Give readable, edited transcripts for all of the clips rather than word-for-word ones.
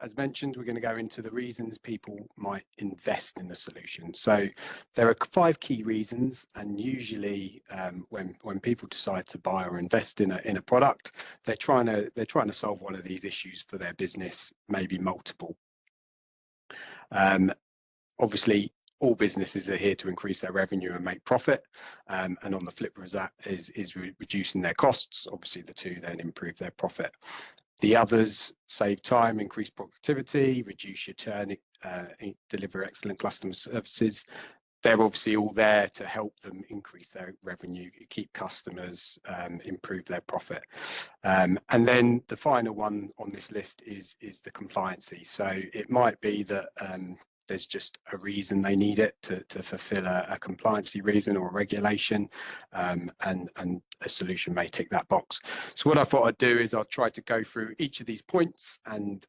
as mentioned, we're going to go into the reasons people might invest in the solution. So there are 5 key reasons, and usually when people decide to buy or invest in a product, they're trying to solve one of these issues for their business, maybe multiple. Obviously, all businesses are here to increase their revenue and make profit, and on the flip of that is reducing their costs. Obviously, the two then improve their profit. The others save time, increase productivity, reduce your churn, deliver excellent customer services. They're obviously all there to help them increase their revenue, keep customers, improve their profit. And then the final one on this list is the compliancy. So it might be that there's just a reason they need it to fulfill a compliancy reason or a regulation, and a solution may tick that box. So what I thought I'd do is I'll try to go through each of these points and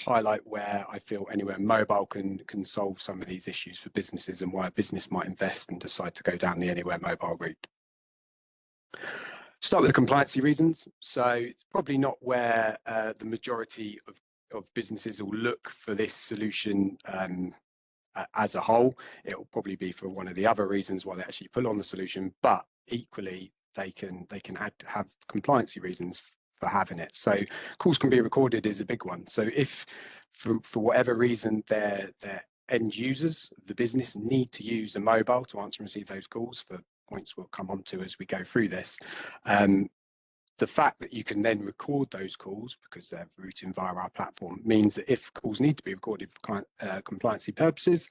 highlight where I feel Anywhere Mobile can solve some of these issues for businesses, and why a business might invest and decide to go down the Anywhere Mobile route. Start with the compliancy reasons. So it's probably not where the majority of businesses will look for this solution as a whole. It will probably be for one of the other reasons why they actually pull on the solution, but equally they can have compliancy reasons for having it. So calls can be recorded is a big one. So if for whatever reason their end users of the business need to use a mobile to answer and receive those calls, for points we'll come on to as we go through this, the fact that you can then record those calls because they're routing via our platform means that if calls need to be recorded for compliancy purposes,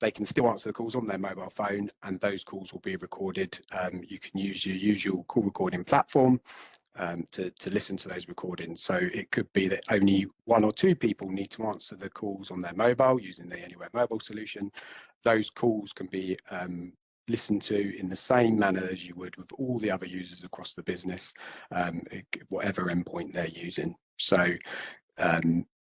they can still answer the calls on their mobile phone, and those calls will be recorded. You can use your usual call recording platform to listen to those recordings. So it could be that only 1 or 2 people need to answer the calls on their mobile using the Anywhere Mobile solution. Those calls can be listened to in the same manner as you would with all the other users across the business, whatever endpoint they're using. So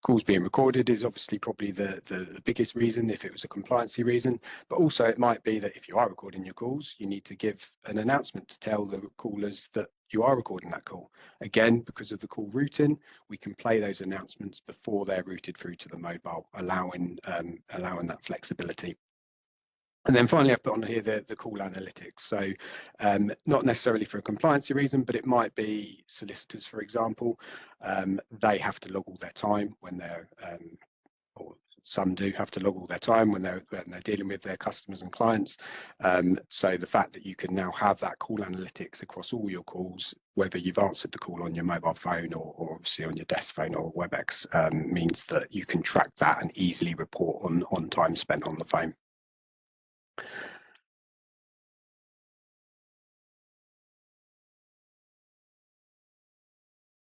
calls being recorded is obviously probably the biggest reason if it was a compliancy reason, but also it might be that if you are recording your calls, you need to give an announcement to tell the callers that you are recording that call. Again, because of the call routing, we can play those announcements before they're routed through to the mobile, allowing that flexibility. And then finally, I've put on here the call analytics. So not necessarily for a compliancy reason, but it might be solicitors, for example. They have to log all their time when they're, or some do have to log all their time when they're dealing with their customers and clients. So the fact that you can now have that call analytics across all your calls, whether you've answered the call on your mobile phone or obviously on your desk phone or WebEx, means that you can track that and easily report on time spent on the phone.